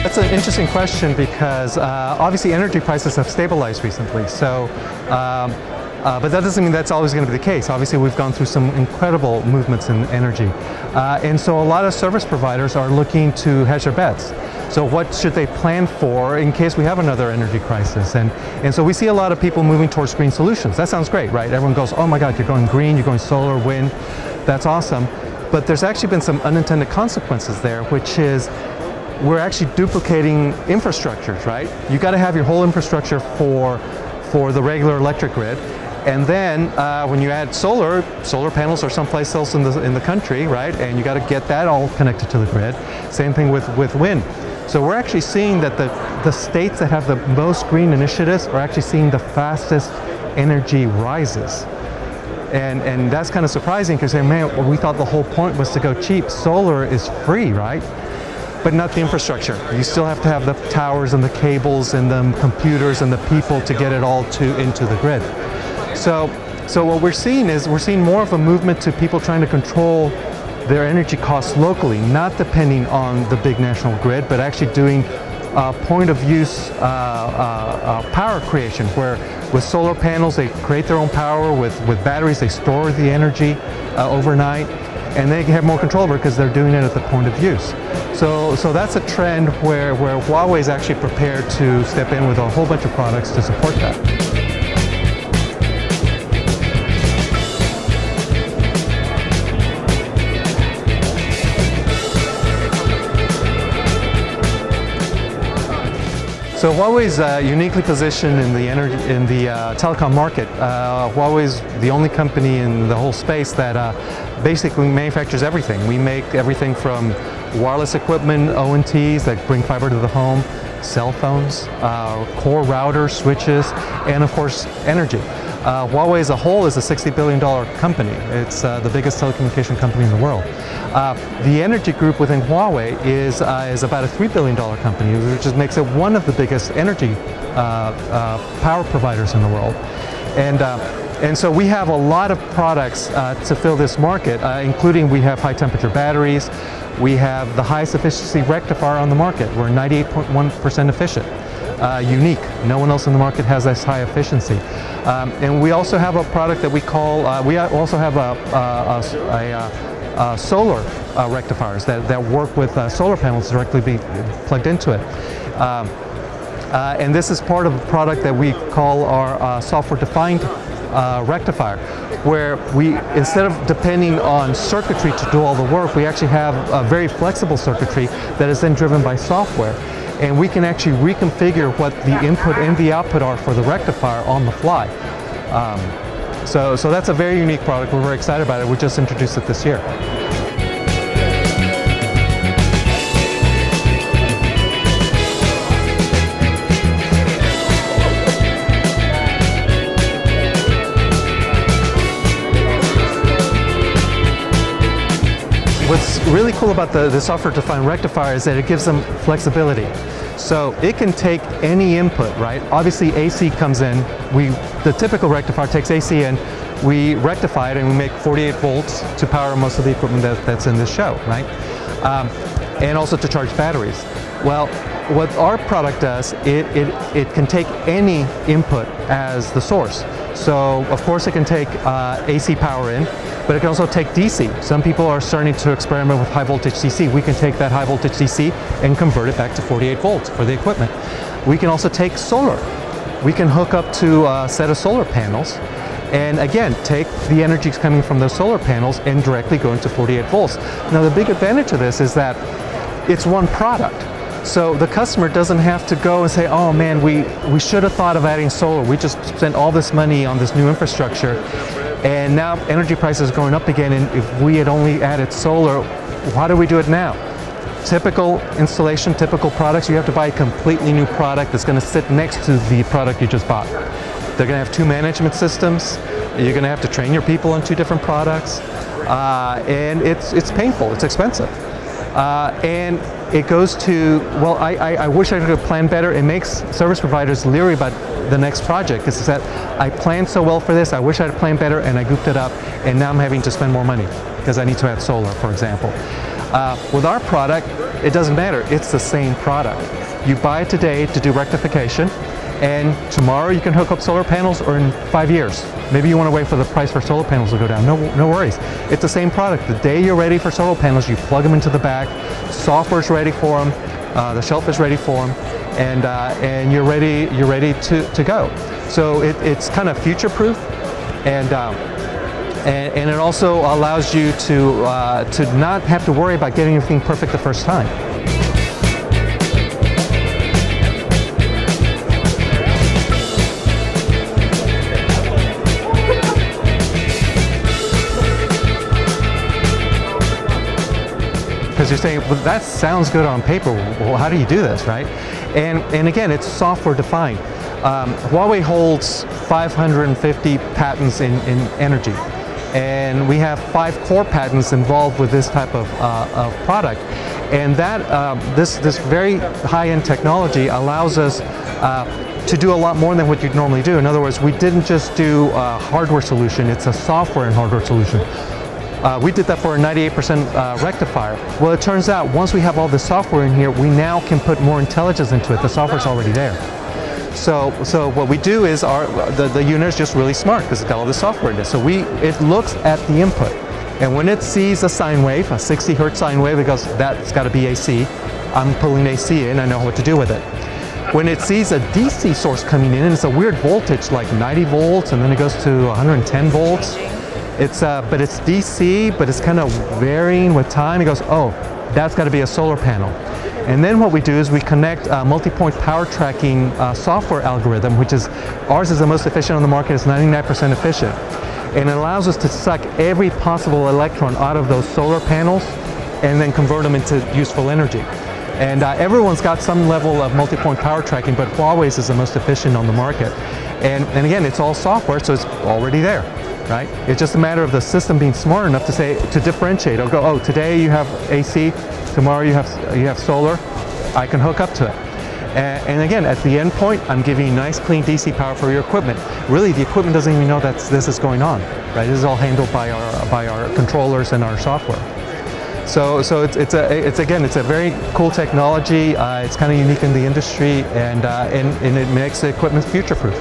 That's an interesting question because obviously energy prices have stabilized recently. So, but that doesn't mean that's always going to be the case. Obviously, we've gone through some incredible movements in energy, and so a lot of service providers are looking to hedge their bets. So, what should they plan for in case we have another energy crisis? And so we see a lot of people moving towards green solutions. That sounds great, right? Everyone goes, "Oh my God, you're going green, you're going solar, wind." That's awesome. But there's actually been some unintended consequences there, which is we're actually duplicating infrastructures, right? You got to have your whole infrastructure for the regular electric grid, and then when you add solar panels are someplace else in the country, right? And you got to get that all connected to the grid. Same thing with wind. So we're actually seeing that the states that have the most green initiatives are actually seeing the fastest energy rises. And that's kind of surprising because, man, we thought the whole point was to go cheap. Solar is free, right? But not the infrastructure. You still have to have the towers and the cables and the computers and the people to get it all into the grid. So what we're seeing is more of a movement to people trying to control their energy costs locally, not depending on the big national grid, but actually doing point of use power creation, where with solar panels they create their own power, with batteries they store the energy overnight, and they have more control over it because they're doing it at the point of use. So that's a trend where Huawei is actually prepared to step in with a whole bunch of products to support that. So Huawei is uniquely positioned in the telecom market. Huawei is the only company in the whole space that basically manufactures everything. We make everything from wireless equipment, ONTs that bring fiber to the home, cell phones, core routers, switches, and of course energy. Huawei as a whole is a $60 billion company. It's the biggest telecommunication company in the world. The energy group within Huawei is about a $3 billion company, which just makes it one of the biggest energy power providers in the world. And so we have a lot of products to fill this market, including we have high temperature batteries, we have the highest efficiency rectifier on the market. We're 98.1% efficient. Unique. No one else in the market has this high efficiency. And we also have a product that we call, we also have solar rectifiers that work with solar panels directly being plugged into it. And this is part of a product that we call our software-defined rectifier, where we, instead of depending on circuitry to do all the work, we actually have a very flexible circuitry that is then driven by software. And we can actually reconfigure what the input and the output are for the rectifier on the fly. So that's a very unique product. We're very excited about it. We just introduced it this year. What's really cool about the software-defined rectifier is that it gives them flexibility. So it can take any input, right? Obviously AC comes in, the typical rectifier takes AC in, we rectify it and we make 48 volts to power most of the equipment that's in this show, right? And also to charge batteries. Well, what our product does, it can take any input as the source. So of course it can take AC power in, but it can also take DC. Some people are starting to experiment with high voltage DC. We can take that high voltage DC and convert it back to 48 volts for the equipment. We can also take solar. We can hook up to a set of solar panels and again, take the energy coming from those solar panels and directly go into 48 volts. Now the big advantage of this is that it's one product. So the customer doesn't have to go and say, oh man, we should have thought of adding solar. We just spent all this money on this new infrastructure and now energy prices are going up again, and if we had only added solar, how do we do it now? Typical installation, typical products, you have to buy a completely new product that's going to sit next to the product you just bought. They're going to have two management systems. You're going to have to train your people on two different products. And it's painful, it's expensive. And it goes to, well, I wish I could plan better. It makes service providers leery about the next project, because it's that I planned so well for this, I wish I had planned better, and I goofed it up, and now I'm having to spend more money because I need to add solar, for example. With our product, it doesn't matter. It's the same product. You buy it today to do rectification, and tomorrow you can hook up solar panels, or in 5 years. Maybe you want to wait for the price for solar panels to go down. No worries. It's the same product. The day you're ready for solar panels, you plug them into the back, software's ready for them, the shelf is ready for them, and you're ready to go. So it's kind of future-proof, and it also allows you to not have to worry about getting everything perfect the first time. Because you're saying, well, that sounds good on paper. Well, how do you do this, right? And again, it's software defined. Huawei holds 550 patents in energy, and we have 5 core patents involved with this type of product. And that this very high-end technology allows us to do a lot more than what you'd normally do. In other words, we didn't just do a hardware solution; it's a software and hardware solution. We did that for a 98% rectifier. Well, it turns out once we have all the software in here, we now can put more intelligence into it. The software's already there. So what we do is the unit is just really smart because it's got all the software in it. So it looks at the input, and when it sees a sine wave, a 60 hertz sine wave, it goes, that's got to be AC. I'm pulling AC in. I know what to do with it. When it sees a DC source coming in, and it's a weird voltage, like 90 volts, and then it goes to 110 volts. But it's DC, but it's kind of varying with time. It goes, oh, that's got to be a solar panel. And then what we do is we connect multi-point power tracking software algorithm, which is, ours is the most efficient on the market. It's 99% efficient. And it allows us to suck every possible electron out of those solar panels and then convert them into useful energy. And everyone's got some level of multi-point power tracking, but Huawei's is the most efficient on the market. And again, it's all software, so it's already there. Right? It's just a matter of the system being smart enough to differentiate. It'll go, oh, today you have AC, tomorrow you have solar. I can hook up to it. And again, at the end point, I'm giving you nice, clean DC power for your equipment. Really, the equipment doesn't even know that this is going on. Right? This is all handled by our controllers and our software. So it's a very cool technology. It's kind of unique in the industry, and it makes the equipment future-proof.